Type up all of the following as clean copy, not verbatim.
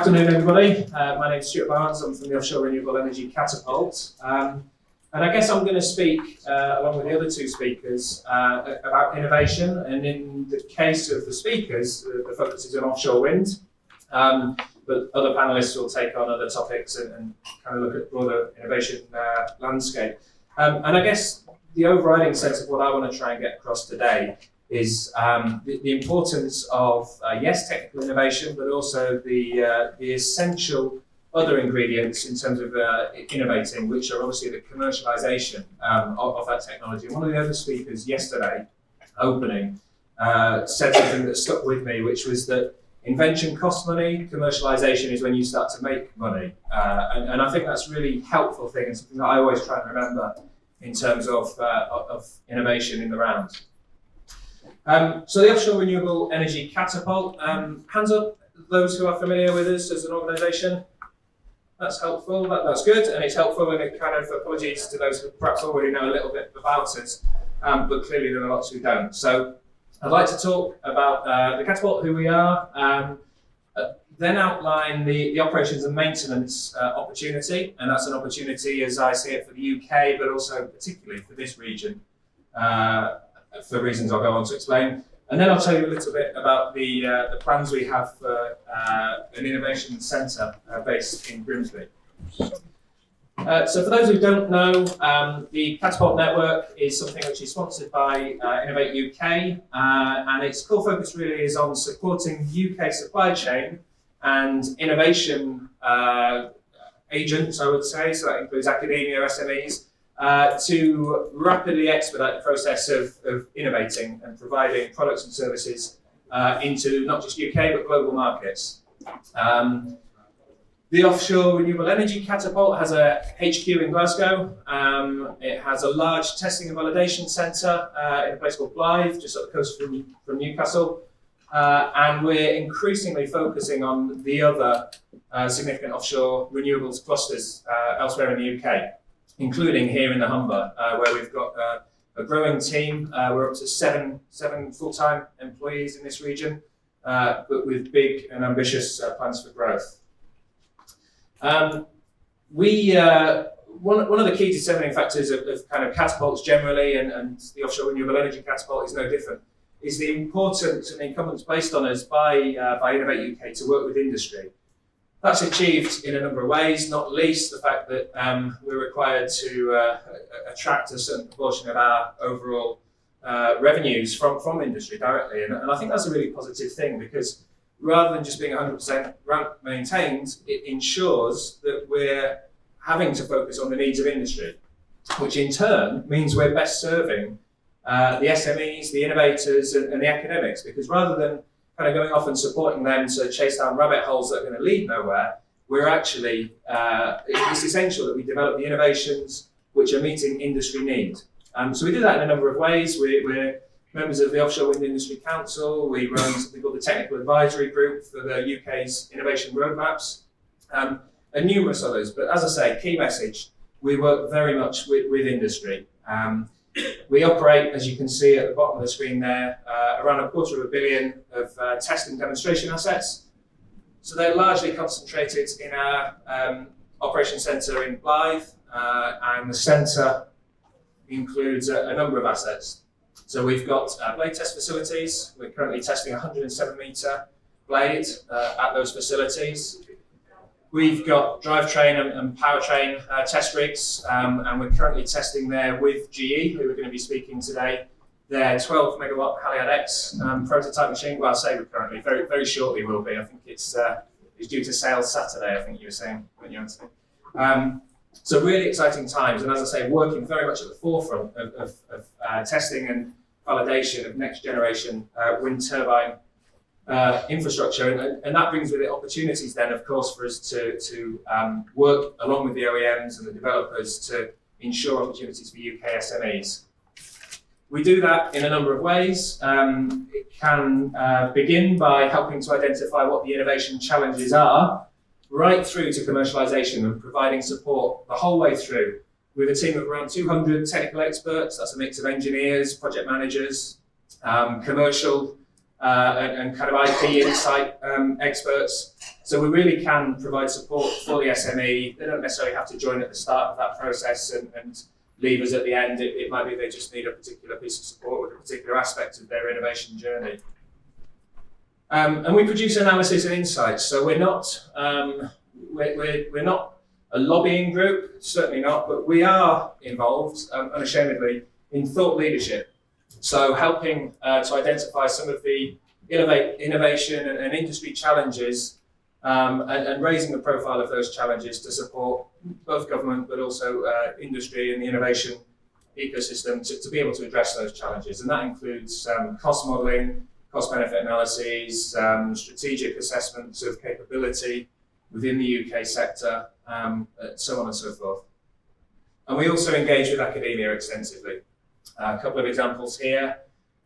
Afternoon, everybody. My name is Stuart Barnes. I'm from the Offshore Renewable Energy Catapult. And I guess I'm going to speak, along with the other two speakers, about innovation. And in the case of the speakers, the focus is on offshore wind. But other panelists will take on other topics and kind of look at broader innovation landscape. And I guess the overriding sense of what I want to try and get across today is the importance of, yes, technical innovation, but also the essential other ingredients in terms of innovating, which are obviously the commercialization of that technology. And one of the other speakers yesterday, opening, said something that stuck with me, which was that invention costs money, commercialization is when you start to make money. And I think that's a really helpful thing and something that I always try and remember in terms of innovation in the round. So the Offshore Renewable Energy Catapult, hands up those who are familiar with us as an organisation. That's helpful, that's good, and it's helpful, and it kind of, apologies to those who perhaps already know a little bit about us, but clearly there are lots who don't. So I'd like to talk about the Catapult, who we are, then outline the operations and maintenance opportunity, and that's an opportunity as I see it for the UK, but also particularly for this region. For reasons I'll go on to explain. And then I'll tell you a little bit about the plans we have for an innovation centre based in Grimsby. So for those who don't know, the Catapult Network is something which is sponsored by Innovate UK, and its core focus really is on supporting UK supply chain and innovation agents, I would say, so that includes academia, SMEs, to rapidly expedite the process of innovating and providing products and services into not just UK but global markets. The Offshore Renewable Energy Catapult has a HQ in Glasgow. It has a large testing and validation centre in a place called Blythe, just up the coast from Newcastle. And we're increasingly focusing on the other significant offshore renewables clusters elsewhere in the UK, including here in the Humber, where we've got a growing team. We're up to seven full-time employees in this region, but with big and ambitious plans for growth. One of the key determining factors of kind of catapults generally, and the Offshore Renewable Energy Catapult is no different, is the importance and the incumbents placed on us by Innovate UK to work with industry. That's achieved in a number of ways, not least the fact that we're required to attract a certain proportion of our overall revenues from industry directly. And I think that's a really positive thing, because rather than just being 100% grant maintained, it ensures that we're having to focus on the needs of industry, which in turn means we're best serving the SMEs, the innovators, and the academics, because rather than kind of going off and supporting them to chase down rabbit holes that are going to lead nowhere, we're actually, it's essential that we develop the innovations which are meeting industry need. So we do that in a number of ways. We're members of the Offshore Wind Industry Council. We run something called the Technical Advisory Group for the UK's innovation roadmaps, and numerous others. But as I say, key message, we work very much with industry. We operate, as you can see at the bottom of the screen there, around $250 million of test and demonstration assets. So they're largely concentrated in our operations centre in Blythe, and the centre includes a number of assets. So we've got blade test facilities. We're currently testing a 107 metre blade at those facilities. We've got drivetrain and powertrain test rigs, and we're currently testing there with GE, who are going to be speaking today, their 12 megawatt Haliad X prototype machine. Well, I say we're currently, very, very shortly will be. I think it's due to sales Saturday, I think you were saying, weren't you, Anthony? So really exciting times, and as I say, working very much at the forefront of testing and validation of next generation wind turbine infrastructure, and that brings with it opportunities then, of course, for us to work along with the OEMs and the developers to ensure opportunities for UK SMEs. We do that in a number of ways. It can begin by helping to identify what the innovation challenges are, right through to commercialization and providing support the whole way through. We have a team of around 200 technical experts. That's a mix of engineers, project managers, commercial and kind of IP insight experts, So we really can provide support for the SME. They don't necessarily have to join at the start of that process and leave us at the end. It might be they just need a particular piece of support with a particular aspect of their innovation journey. And we produce analysis and insights. So we're not a lobbying group, certainly not, but we are involved, unashamedly, in thought leadership. So helping to identify some of the innovation and industry challenges and raising the profile of those challenges to support both government but also industry and the innovation ecosystem to be able to address those challenges. And that includes cost modelling, cost benefit analyses, strategic assessments of capability within the UK sector, so on and so forth. And we also engage with academia extensively. A couple of examples here.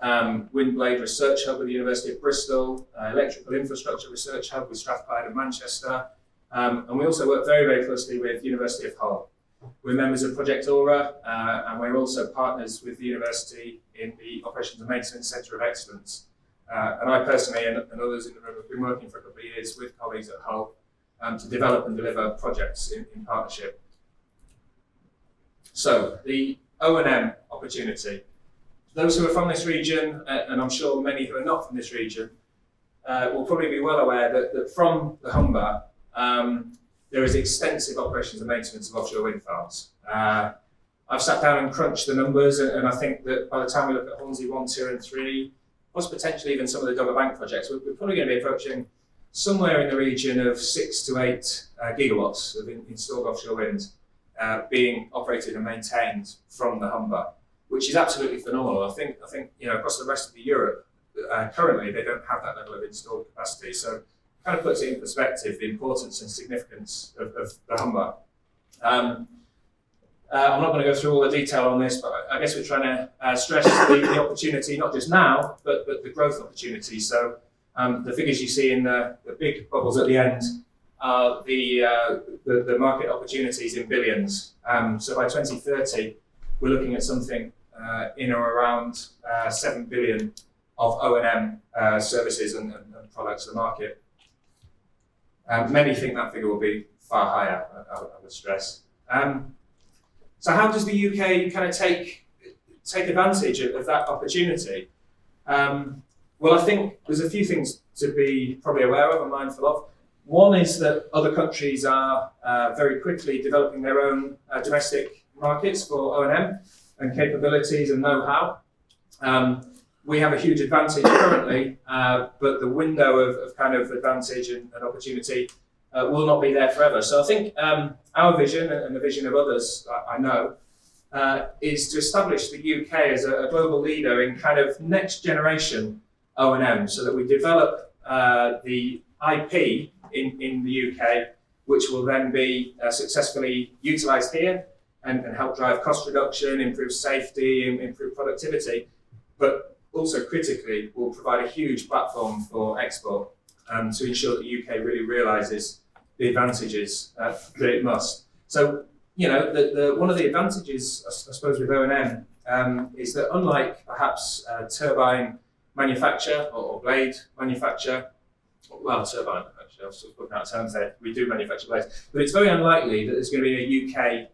Windblade Research Hub with the University of Bristol, Electrical Infrastructure Research Hub with Strathclyde and Manchester, and we also work very, very closely with the University of Hull. We're members of Project ORE, and we're also partners with the university in the Operations and Maintenance Centre of Excellence. And I personally and others in the room have been working for a couple of years with colleagues at Hull to develop and deliver projects in partnership. So the O&M opportunity. Those who are from this region, and I'm sure many who are not from this region, will probably be well aware that from the Humber, there is extensive operations and maintenance of offshore wind farms. I've sat down and crunched the numbers, and I think that by the time we look at Hornsey 1, 2 and 3, plus potentially even some of the Dogger Bank projects, we're probably going to be approaching somewhere in the region of 6 to 8 gigawatts of installed offshore wind being operated and maintained from the Humber, which is absolutely phenomenal. I think across the rest of Europe, currently they don't have that level of installed capacity. So it kind of puts it in perspective, the importance and significance of the Humber. I'm not going to go through all the detail on this, but I guess we're trying to stress the opportunity, not just now, but the growth opportunity. So the figures you see in the big bubbles at the end are the market opportunities in billions. So by 2030, we're looking at something in or around 7 billion of O&M services and products to the market. Many think that figure will be far higher, I would stress. So how does the UK kind of take advantage of that opportunity? Well, I think there's a few things to be probably aware of and mindful of. One is that other countries are very quickly developing their own domestic markets for O&M and capabilities and know-how. We have a huge advantage currently, but the window of kind of advantage and opportunity will not be there forever. So I think our vision and the vision of others I know is to establish the UK as a global leader in kind of next generation O&M, so that we develop the IP in the UK, which will then be successfully utilised here and help drive cost reduction, improve safety, improve productivity, but also critically will provide a huge platform for export to ensure that the UK really realises the advantages that it must. So, one of the advantages, I suppose, with O&M is that unlike perhaps turbine manufacture or blade manufacture, well, turbine actually, I was sort of putting out terms there, we do manufacture blades, but it's very unlikely that there's going to be a UK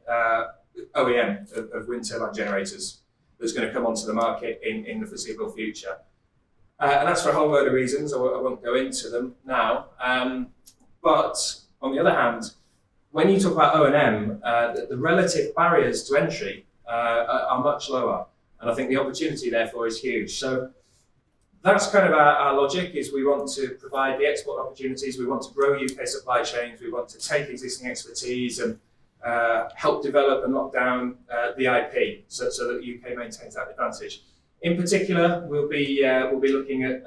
OEM of wind turbine generators that's going to come onto the market in the foreseeable future. And that's for a whole load of reasons, I won't go into them now. But on the other hand, when you talk about O&M, the relative barriers to entry are much lower. And I think the opportunity therefore is huge. So that's kind of our logic, is we want to provide the export opportunities, we want to grow UK supply chains, we want to take existing expertise and help develop and lock down the IP so that the UK maintains that advantage. In particular, we'll be looking at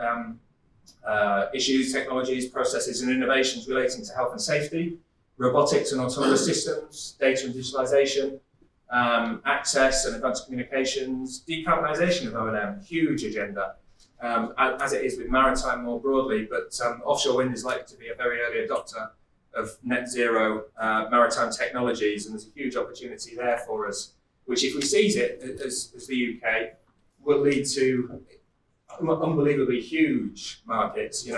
issues, technologies, processes and innovations relating to health and safety, robotics and autonomous systems, data and digitalisation, access and advanced communications, decarbonisation of O&M, huge agenda, as it is with maritime more broadly, but offshore wind is likely to be a very early adopter of net zero maritime technologies, and there's a huge opportunity there for us, which if we seize it as the UK, will lead to unbelievably huge markets,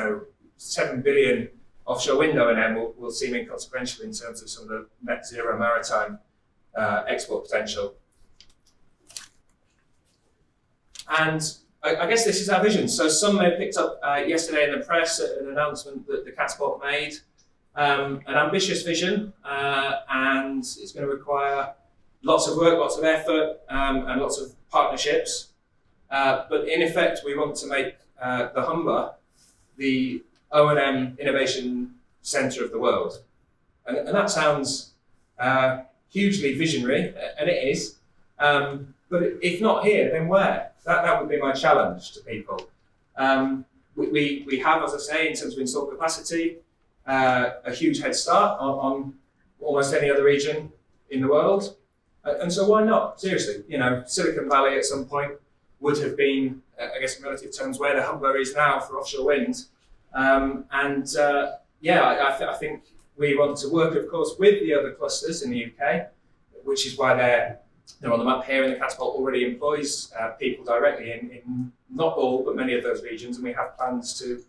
7 billion offshore wind O&M will seem inconsequential in terms of some of the net zero maritime export potential. And I guess this is our vision. So some may have picked up yesterday in the press an announcement that the Catapult made, an ambitious vision, and it's going to require lots of work, lots of effort, and lots of partnerships. But in effect, we want to make the Humber the O&M innovation centre of the world. And that sounds hugely visionary, and it is. But if not here, then where? That would be my challenge to people. We have, as I say, in terms of installed capacity, a huge head start on almost any other region in the world. And so why not? Seriously, Silicon Valley at some point would have been, I guess in relative terms, where the Humber is now for offshore wind. I think we want to work, of course, with the other clusters in the UK, which is why they're on the map here, and the Catapult already employs people directly in not all, but many of those regions, and we have plans to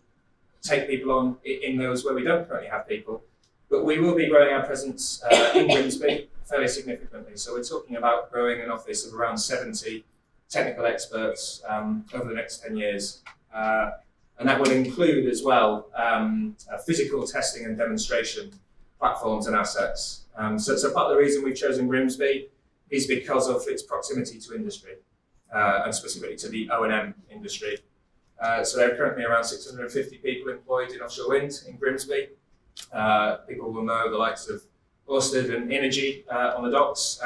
take people on in those where we don't currently have people. But we will be growing our presence in Grimsby fairly significantly. So we're talking about growing an office of around 70 technical experts over the next 10 years. And that will include as well physical testing and demonstration platforms and assets. So part of the reason we've chosen Grimsby is because of its proximity to industry, and specifically to the O&M industry. So there are currently around 650 people employed in offshore wind in Grimsby. People will know the likes of Ørsted and Energy on the docks,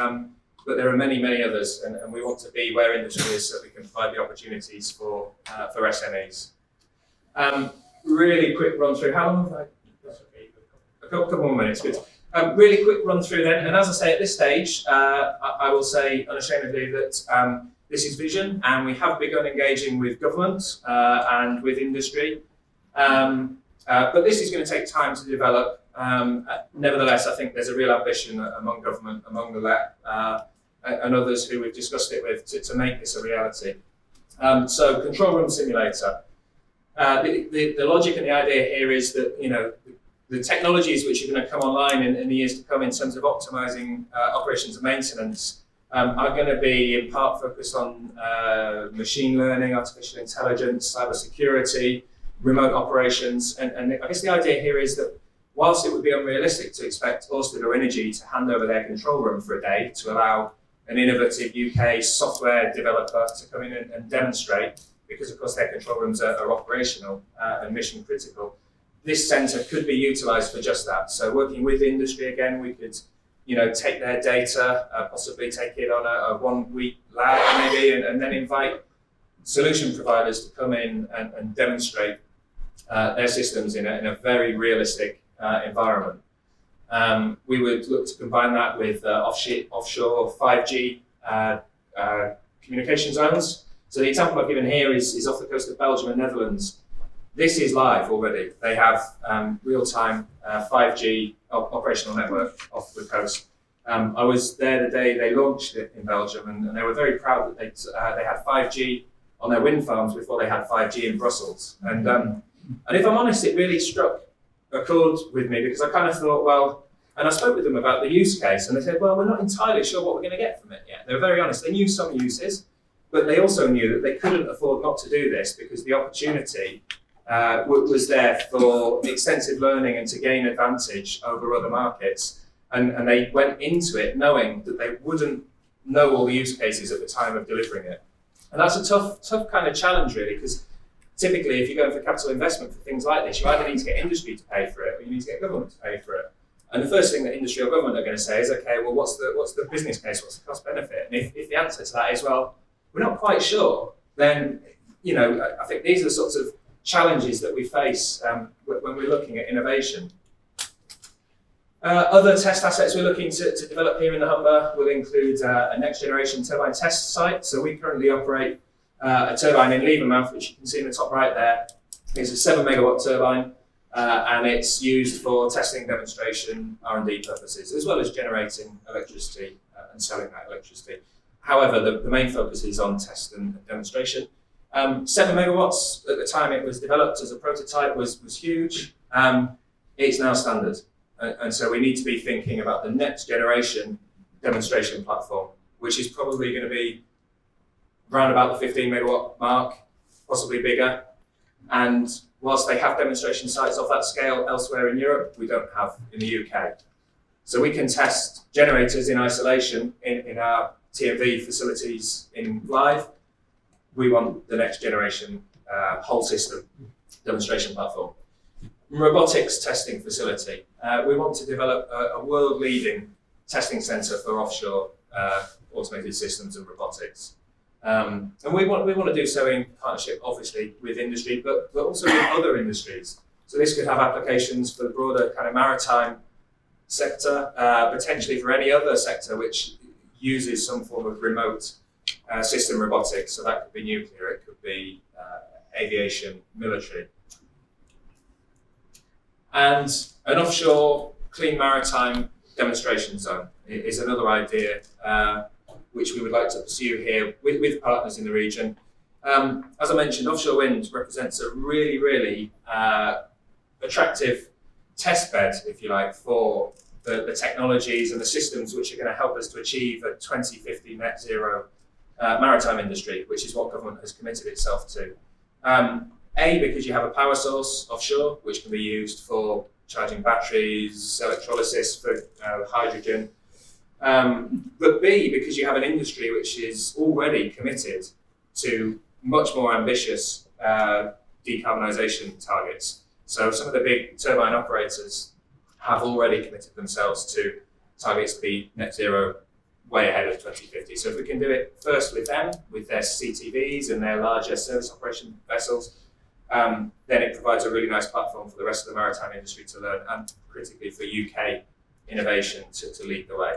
but there are many, many others, and we want to be where industry is so we can provide the opportunities for SMEs. Really quick run through. How long have I? A couple more minutes. Good. Really quick run through then, and as I say at this stage, I will say unashamedly that this is vision, and we have begun engaging with government and with industry, but this is going to take time to develop. Nevertheless, I think there's a real ambition among government, among the LEP, and others who we've discussed it with to make this a reality. So control room simulator. The logic and the idea here is that the technologies which are going to come online in the years to come in terms of optimizing operations and maintenance are going to be in part focused on machine learning, artificial intelligence, cybersecurity, remote operations. And I guess the idea here is that whilst it would be unrealistic to expect Ørsted or Energy to hand over their control room for a day to allow an innovative UK software developer to come in and demonstrate, because of course their control rooms are operational and mission critical, this centre could be utilised for just that. So working with industry again, we could take their data, possibly take it on a 1 week lab maybe, and then invite solution providers to come in and demonstrate their systems in a very realistic environment. We would look to combine that with offshore 5G communication zones. So the example I've given here is off the coast of Belgium and Netherlands. This is live already. They have real-time 5G operational network off the coast. I was there the day they launched it in Belgium, and they were very proud that they had 5G on their wind farms before they had 5G in Brussels. And if I'm honest, it really struck a chord with me, because I kind of thought, well, and I spoke with them about the use case, and they said, well, we're not entirely sure what we're going to get from it yet. They were very honest. They knew some uses, but they also knew that they couldn't afford not to do this because the opportunity was there for extensive learning and to gain advantage over other markets. And they went into it knowing that they wouldn't know all the use cases at the time of delivering it. And that's a tough kind of challenge, really, because typically if you're going for capital investment for things like this, you either need to get industry to pay for it or you need to get government to pay for it. And the first thing that industry or government are going to say is, okay, well, what's the business case? What's the cost benefit? And if the answer to that is, well, we're not quite sure, then, I think these are the sorts of challenges that we face when we're looking at innovation. Other test assets we're looking to develop here in the Humber will include a next generation turbine test site. So we currently operate a turbine in Levermouth, which you can see in the top right there. It's a 7 megawatt turbine, and it's used for testing, demonstration, R&D purposes, as well as generating electricity and selling that electricity. However, the main focus is on test and demonstration. 7 megawatts at the time it was developed as a prototype was huge. it's now standard. And so we need to be thinking about the next generation demonstration platform, which is probably going to be around about the 15 megawatt mark, possibly bigger. And whilst they have demonstration sites of that scale elsewhere in Europe, we don't have in the UK. So we can test generators in isolation in our TMV facilities in Blythe. We want the next generation whole system demonstration platform. Robotics testing facility. We want to develop a world-leading testing centre for offshore automated systems and robotics. And we want to do so in partnership, obviously, with industry, but also with other industries. So this could have applications for the broader kind of maritime sector, potentially for any other sector which uses some form of remote system robotics. So that could be nuclear, it could be aviation, military. And an offshore clean maritime demonstration zone is another idea which we would like to pursue here with partners in the region. As I mentioned, offshore wind represents a really, really attractive test bed, if you like, for the technologies and the systems which are going to help us to achieve a 2050 net zero maritime industry, which is what government has committed itself to. Because you have a power source offshore, which can be used for charging batteries, electrolysis for hydrogen. But B, because you have an industry which is already committed to much more ambitious decarbonisation targets. So some of the big turbine operators have already committed themselves to targets to be net zero way ahead of 2050. So if we can do it first with them, with their CTVs and their larger service operation vessels, then it provides a really nice platform for the rest of the maritime industry to learn, and critically for UK innovation to lead the way.